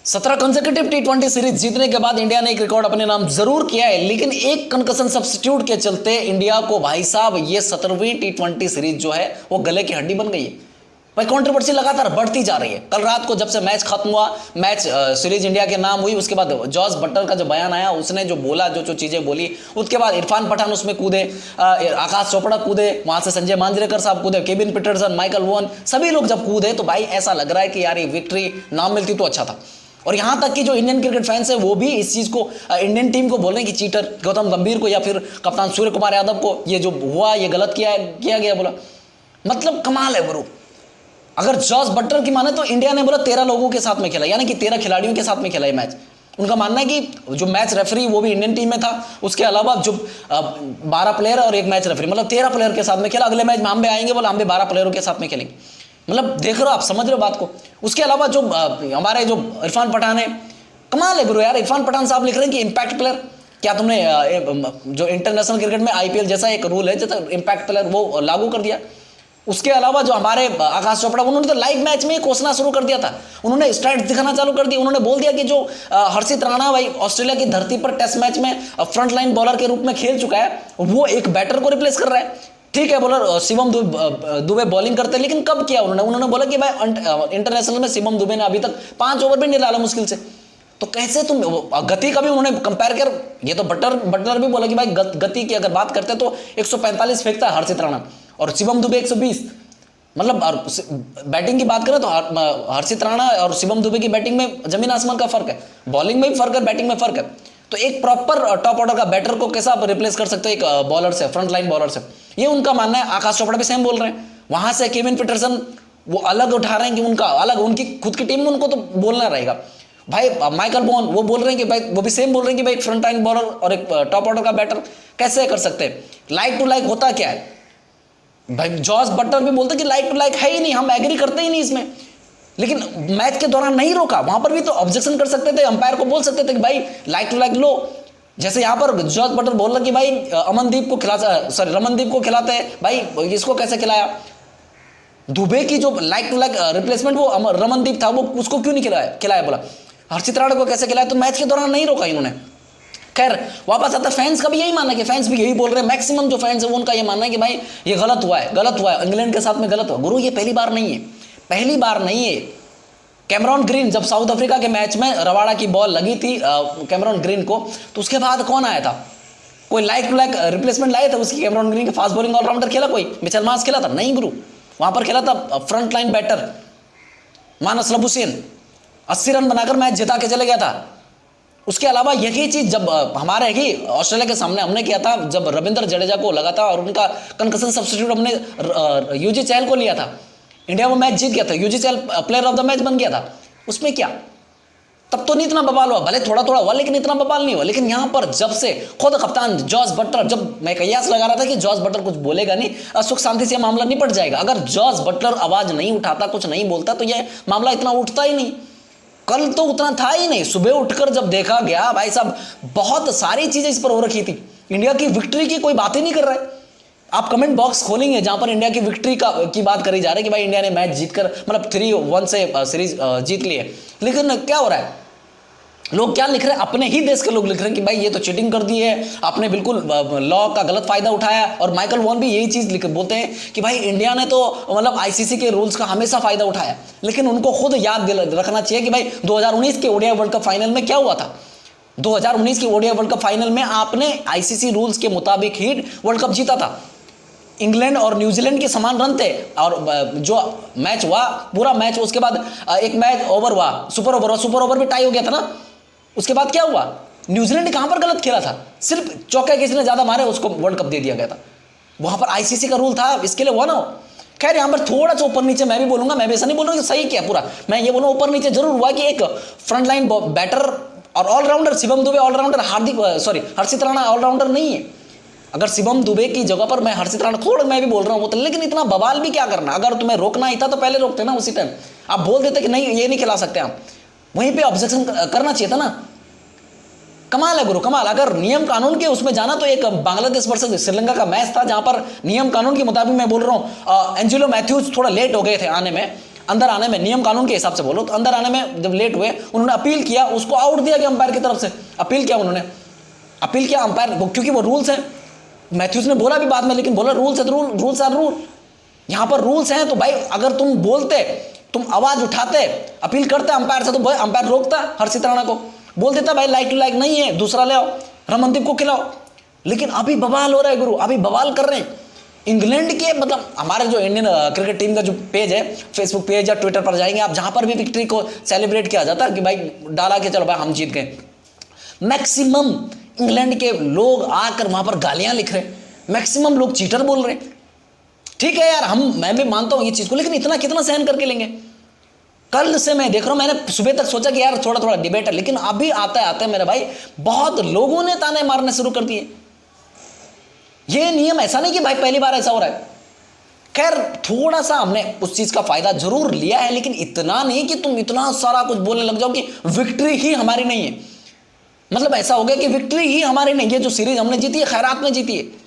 17 consecutive टी20 series जीतने के बाद इंडिया ने एक रिकॉर्ड अपने नाम जरूर किया है, लेकिन एक कंकशन सब्स्टिट्यूट के चलते इंडिया को भाई साहब ये 17वीं टी20 सीरीज जो है वो गले की हड्डी बन गई है। भाई कंट्रोवर्सी लगातार बढ़ती जा रही है। कल रात को जब से मैच खत्म हुआ, मैच सीरीज इंडिया के नाम हुई, उसके बाद जॉस बटलर का जो बयान आया, उसने जो बोला, जो चीजें बोली, उसके बाद इरफान पठान उसमें कूदे, आकाश चोपड़ा कूदे, वहां से संजय मांजरेकर साहब कूदे, केविन पीटरसन, माइकल वोन, सभी लोग जब कूदे तो भाई ऐसा लग रहा है कि यार ये विक्ट्री ना मिलती तो अच्छा था। और यहां तक कि जो इंडियन क्रिकेट फैंस है वो भी इस चीज को, इंडियन टीम को बोल रहे हैं कि चीटर गौतम गंभीर को या फिर कप्तान सूर्य कुमार यादव को ये जो हुआ ये गलत किया गया बोला। मतलब कमाल है गुरु। अगर जॉस बटलर की माने तो इंडिया ने बोला 13 लोगों के साथ में खेला, यानी कि 13 खिलाड़ियों के साथ में खेला ये मैच। उनका मानना है कि जो मैच रेफरी वो भी इंडियन टीम में था, उसके अलावा जो 12 प्लेयर और एक मैच रेफरी, मतलब 13 प्लेयर के साथ में खेला। अगले मैच में हम भी आएंगे, बोला हम भी 12 प्लेयरों के साथ में खेलेंगे। मतलब देख रहे हो आप, समझ रहे हो बात को। उसके अलावा जो हमारे जो इरफान पठान है, कमाल है गुरु यार। इरफान पठान साहब लिख रहे हैं कि इंपैक्ट प्लेयर, क्या तुमने जो इंटरनेशनल क्रिकेट में आईपीएल जैसा एक रूल है, जैसा इंपैक्ट प्लेयर वो लागू कर दिया। उसके अलावा जो हमारे आकाश चोपड़ा, उन्होंने तो लाइव मैच में कोसना शुरू कर दिया था। उन्होंने स्ट्राइक दिखाना चालू कर दिया। उन्होंने बोल दिया कि जो हर्षित राणा भाई ऑस्ट्रेलिया की धरती पर टेस्ट मैच में फ्रंट लाइन बॉलर के रूप में खेल चुका है, वो एक बैटर को रिप्लेस कर रहा है। ठीक है, बॉलर शिवम दुबे बॉलिंग करते हैं, लेकिन कब किया उन्होंने बोला कि भाई इंटरनेशनल में शिवम दुबे ने अभी तक 5 ओवर भी नहीं डाला मुश्किल से। तो कैसे तुम गति का भी उन्होंने कंपेयर कर, ये तो बटलर भी बोला कि भाई गति की अगर बात करते तो 145 फेंकता है हर्षित राणा और शिवम दुबे 120। मतलब बैटिंग की बात करें तो हर्षित राणा और शिवम दुबे की बैटिंग में जमीन आसमान का फर्क है, बॉलिंग में भी फर्क है, बैटिंग में फर्क है। तो एक प्रॉपर टॉप ऑर्डर का बैटर को कैसा आप रिप्लेस कर सकते हो एक बॉलर से, फ्रंट लाइन बॉलर से, ये उनका मानना है। आकाश चोपड़ा भी सेम बोल रहे हैं। वहां से केविन पीटरसन वो अलग उठा रहे हैं कि उनका अलग, उनकी खुद की टीम में उनको तो बोलना रहेगा। भाई माइकल वोन वो बोल रहे हैं कि भाई, वो भी सेम बोल रहे हैं कि भाई एक फ्रंट लाइन बॉलर और एक टॉप ऑर्डर का बैटर कैसे कर सकते हैं। लाइक टू लाइक होता क्या है भाई, जॉस बटलर भी बोलते कि लाइक टू लाइक है ही नहीं, हम एग्री करते ही नहीं इसमें। लेकिन मैच के दौरान नहीं रोका, वहां पर भी तो ऑब्जेक्शन कर सकते थे, अंपायर को बोल सकते थे कि भाई लाइक टू लाइक लो। जैसे यहां पर जॉस बटलर बोल रहा कि भाई रमनदीप को खिलाते हैं, भाई इसको कैसे खिलाया। दुबे की जो लाइक टू लाइक रिप्लेसमेंट वो रमनदीप था, वो उसको क्यों नहीं खिलाया बोला। हर्षित राणा को कैसे खिलाया, तो मैच के दौरान नहीं रोका इन्होंने। खैर वापस आता, फैंस का भी यही मानना है कि फैंस भी यही बोल रहे हैं, मैक्सिमम जो फैंस है उनका ये मानना है कि भाई ये गलत हुआ है, इंग्लैंड के साथ में गलत हुआ। गुरु ये पहली बार नहीं है। कैमरॉन ग्रीन जब साउथ अफ्रीका के मैच में रवाड़ा की बॉल लगी थी कैमरॉन ग्रीन को, तो उसके बाद कौन आया था, कोई लाइक टू लाइक रिप्लेसमेंट लाए थे उसकी। कैमरॉन ग्रीन के फास्ट बॉलिंग ऑलराउंडर खेला कोई, मिचेल मार्श खेला था, नहीं गुरु। वहां पर खेला था front line batter Marnus Labuschagne, 80 run बनाकर मैच जिता के चले गया था। उसके अलावा यही चीज जब हमारे ही ऑस्ट्रेलिया के सामने हमने किया था, जब रविंद्र जडेजा को लगा था और उनका कंकशन सब्स्टिट्यूट हमने यूजी चहल को लिया था, इंडिया वो मैच जीत गया था, Yuzi Chahal player of the match बन गया था। उसमें क्या, तब तो नहीं इतना बवाल हुआ, भले थोड़ा थोड़ा हुआ लेकिन इतना बवाल नहीं हुआ। लेकिन यहां पर जब से खुद कप्तान जॉस बटलर, जब मैं कयास लगा रहा था कि जॉस बटलर कुछ बोलेगा नहीं, सुख शांति से मामला निपट जाएगा, अगर जॉस बटलर आवाज नहीं उठाता, कुछ नहीं बोलता, तो यह मामला इतना उठता ही नहीं। कल तो उतना था ही नहीं। सुबह उठकर जब देखा गया, भाई साहब बहुत सारी चीजें इस पर हो रखी थी। इंडिया की विक्ट्री की कोई बात ही नहीं कर रहे। आप कमेंट बॉक्स खोलेंगे जहां पर इंडिया की विक्ट्री की बात करी जा रही है कि भाई इंडिया ने मैच जीतकर मतलब 3-1 से सीरीज जीत ली है। लेकिन क्या हो रहा है, लोग क्या लिख रहे हैं, अपने ही देश के लोग लिख रहे हैं कि भाई ये तो चीटिंग कर दी है, आपने बिल्कुल लॉ का गलत फायदा उठाया। और माइकल वॉन भी यही चीज बोलते हैं कि भाई इंडिया ने तो मतलब आईसीसी के रूल्स का हमेशा फायदा उठाया। लेकिन उनको खुद याद रखना चाहिए कि भाई 2019 के ओडीआई वर्ल्ड कप फाइनल में क्या हुआ था। 2019 के ओडीआई वर्ल्ड कप फाइनल में आपने आईसीसी रूल्स के मुताबिक ही वर्ल्ड कप जीता था। इंग्लैंड और न्यूजीलैंड के समान रन थे और जो मैच हुआ पूरा मैच, उसके बाद एक मैच ओवर हुआ, सुपर ओवर भी टाई हो गया था ना। उसके बाद क्या हुआ, न्यूजीलैंड कहां पर गलत खेला था, सिर्फ चौके किसी ने ज्यादा मारे उसको वर्ल्ड कप दे दिया गया था। वहां पर आईसीसी का रूल था, इसके लिए हुआ ना। खैर यहां पर थोड़ा सा ऊपर नीचे मैं भी बोलूंगा, मैं भी ऐसा नहीं बोल रहा कि सही किया पूरा, मैं ये बोलूंगा ऊपर नीचे जरूर हुआ कि एक फ्रंट लाइन बैटर और ऑलराउंडर शिवम दुबे ऑलराउंडर, हर्षित राणा ऑलराउंडर नहीं है। अगर शिवम दुबे की जगह पर मैं हर्षित राणा, थोड़ा मैं भी बोल रहा हूं, लेकिन इतना बवाल भी क्या करना। अगर तुम्हें रोकना ही था तो पहले रोकते ना, उसी टाइम आप बोल देते कि नहीं ये नहीं खिला सकते आप, वहीं पे ऑब्जेक्शन करना चाहिए था ना। कमाल है गुरु, कमाल। अगर नियम कानून के उसमें जाना तो एक बांग्लादेश वर्सेस श्रीलंका का मैच था, जहां पर नियम कानून के मुताबिक मैं बोल रहा हूं एंजेलो मैथ्यूज थोड़ा लेट हो गए थे आने में, अंदर आने में, नियम कानून के हिसाब से बोलो तो अंदर आने में जब लेट हुए, उन्होंने अपील किया, उसको आउट दिया गया अंपायर की तरफ से। अपील किया उन्होंने, अपील किया अंपायर, क्योंकि वो रूल्स हैं। मैथ्यूज ने बोला भी बाद में, लेकिन बोला रूल्स है तो रूल्स आर रूल, यहां पर रूल्स हैं। तो भाई अगर तुम बोलते, तुम आवाज उठाते, अपील करते अंपायर से, तो भाई अंपायर रोकता हर्षित राणा को, बोल देता भाई लाइक टू लाइक नहीं है, दूसरा ले आओ, रमनदीप को खिलाओ। लेकिन अभी बवाल हो रहा है गुरु, अभी बवाल कर रहे हैं इंग्लैंड के, मतलब हमारे जो इंडियन क्रिकेट टीम का जो पेज है, फेसबुक पेज या ट्विटर पर जाएंगे आप, जहां पर भी विक्ट्री को सेलिब्रेट किया जाता है कि भाई डाला के चलो भाई हम जीत गए, मैक्सिमम इंग्लैंड के लोग आकर वहां पर गालियां लिख रहे हैं, मैक्सिमम लोग चीटर बोल रहे हैं। ठीक है यार, मैं भी मानता हूं ये चीज को, लेकिन इतना कितना सहन करके लेंगे। कल से मैं देख रहा हूं, मैंने सुबह तक सोचा कि यार थोड़ा थोड़ा डिबेट है, लेकिन अभी आते आते मेरे भाई बहुत लोगों ने ताने मारने शुरू कर दिए। ये नियम ऐसा नहीं कि भाई पहली बार ऐसा हो रहा है, खैर थोड़ा सा हमने उस चीज का फायदा जरूर लिया है, लेकिन इतना नहीं कि तुम इतना सारा कुछ बोलने लग जाओ कि विक्ट्री ही हमारी नहीं है। मतलब ऐसा हो गया कि विक्ट्री ही हमारी नहीं है, जो सीरीज हमने जीती है खैरात में जीती है।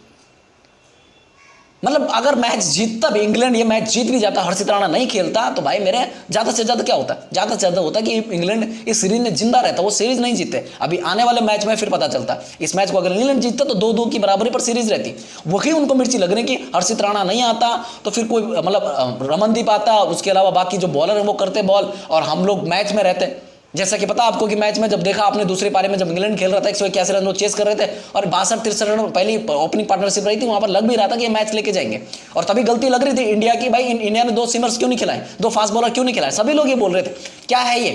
मतलब अगर मैच जीतता भी इंग्लैंड, ये मैच जीत भी जाता, हर्षित राणा नहीं खेलता, तो भाई मेरे ज्यादा से ज्यादा क्या होता है, ज्यादा से ज्यादा होता कि इंग्लैंड इस सीरीज में जिंदा रहता, वो सीरीज नहीं जीतते। अभी आने वाले मैच में फिर पता चलता, इस मैच को अगर इंग्लैंड जीतता तो 2-2 की बराबरी पर सीरीज रहती। वही उनको मिर्ची लग रही कि हर्षित राणा नहीं आता तो फिर कोई मतलब रमनदीप आता, उसके अलावा बाकी जो बॉलर है वो करते बॉल, और हम लोग मैच में रहते। जैसा कि पता आपको कि मैच में जब देखा आपने दूसरे पारी में जब इंग्लैंड खेल रहा था 181 रन वो चेस कर रहे थे, और 62-63 रन पहली ओपनिंग पार्टनरशिप रही थी, वहां पर लग भी रहा था कि ये मैच लेके जाएंगे। और तभी गलती लग रही थी इंडिया की, भाई इंडिया ने 2 सीमर्स क्यों नहीं खिलाए, 2 फास्ट बॉलर क्यों नहीं खिलाए। सभी लोग ये बोल रहे थे क्या है ये,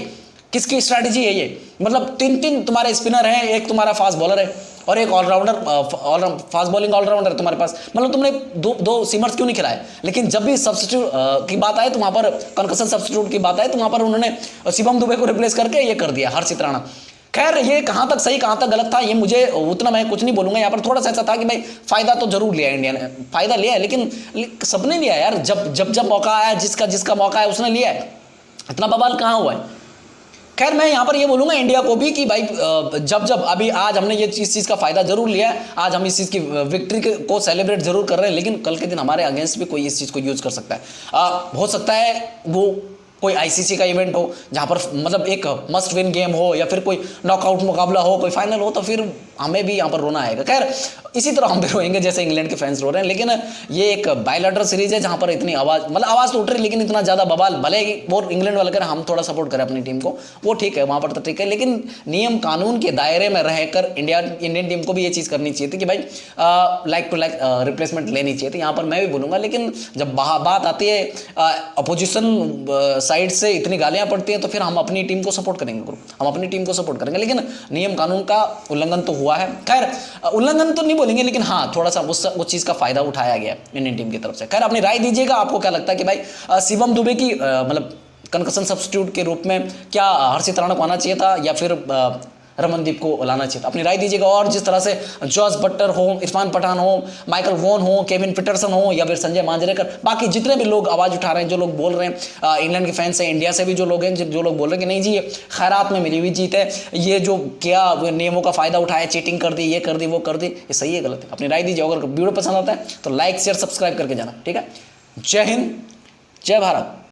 किसकी स्ट्रैटेजी है ये, मतलब 3-3 तुम्हारे स्पिनर हैं, एक तुम्हारा फास्ट बॉलर है और एक ऑलराउंडर, फास्ट बॉलिंग ऑलराउंडर है तुम्हारे पास, मतलब तुमने दो सीमर्स क्यों नहीं खिलाए। लेकिन जब भी सब्स्टिट्यूट की बात आए तो वहां पर कंकशन सब्स्टिट्यूट की बात आए तो वहां पर उन्होंने शिवम दुबे को रिप्लेस करके ये कर दिया हर्षित राणा। खैर ये कहां तक सही कहां तक गलत था ये मुझे उतना मैं कुछ नहीं बोलूंगा। यहाँ पर थोड़ा सा ऐसा था कि भाई फायदा तो जरूर लिया इंडिया ने, फायदा लिया है, लेकिन सबने लिया यार, जब मौका आया, जिसका मौका है उसने लिया है, इतना बवाल कहाँ हुआ है। खैर मैं यहाँ पर ये बोलूँगा इंडिया को भी कि भाई जब अभी आज हमने ये इस चीज़ का फायदा जरूर लिया है, आज हम इस चीज़ की विक्ट्री को सेलिब्रेट जरूर कर रहे हैं, लेकिन कल के दिन हमारे अगेंस्ट भी कोई इस चीज़ को यूज़ कर सकता है। हो सकता है वो कोई आईसीसी का इवेंट हो जहाँ पर मतलब एक मस्ट विन गेम हो, या फिर कोई नॉकआउट मुकाबला हो, कोई फाइनल हो, तो फिर हमें भी यहाँ पर रोना आएगा। खैर इसी तरह हम भी रोएंगे जैसे इंग्लैंड के फैंस रो रहे हैं, लेकिन ये एक बायलैटरल सीरीज है जहाँ पर इतनी आवाज़ तो उठ रही, लेकिन इतना ज़्यादा बवाल, भले ही वो इंग्लैंड वाले करें, हम थोड़ा सपोर्ट करें अपनी टीम को, वो ठीक है, वहाँ पर तो ठीक है, लेकिन नियम कानून के दायरे में रहकर इंडियन टीम को भी ये चीज़ करनी चाहिए थी कि भाई लाइक टू लाइक रिप्लेसमेंट लेनी चाहिए थी। यहाँ पर मैं भी बोलूँगा, लेकिन जब बात आती है अपोजिशन साइड से इतनी गालियाँ पड़ती हैं तो फिर हम अपनी टीम को सपोर्ट करेंगे गुरु, हम अपनी टीम को सपोर्ट करेंगे, लेकिन नियम कानून का उल्लंघन तो हुआ है। खैर उल्लंघन तो नहीं बोलेंगे, लेकिन हाँ थोड़ा सा उस चीज़ का फायदा उठाया गया इंडियन टीम की तरफ से। खैर अपनी राय दीजिएगा, आपको क्या लगता है कि भाई शिवम दुबे की मतलब कंकशन सब्स्टिट्यूट के रूप में क्या हर्षित राणा को आना चाहिए था या फिर रमनदीप को लाना चाहिए था, अपनी राय दीजिएगा। और जिस तरह से जॉस बट्टर हो, इरफान पठान हो, माइकल वॉन हो, केविन पीटरसन हो, या फिर संजय मांजरेकर, बाकी जितने भी लोग आवाज़ उठा रहे हैं, जो लोग बोल रहे हैं, इंग्लैंड के फैंस हैं, इंडिया से भी जो लोग हैं, जो लोग बोल रहे हैं कि नहीं जी ये खैरात में मिली हुई जीत है, ये जो क्या नियमों का फायदा उठाया, चीटिंग कर दी, ये कर दी, वो कर दी, ये सही है गलत है, अपनी राय दीजिए। अगर वीडियो पसंद आता है तो लाइक शेयर सब्सक्राइब करके जाना, ठीक है। जय हिंद, जय भारत।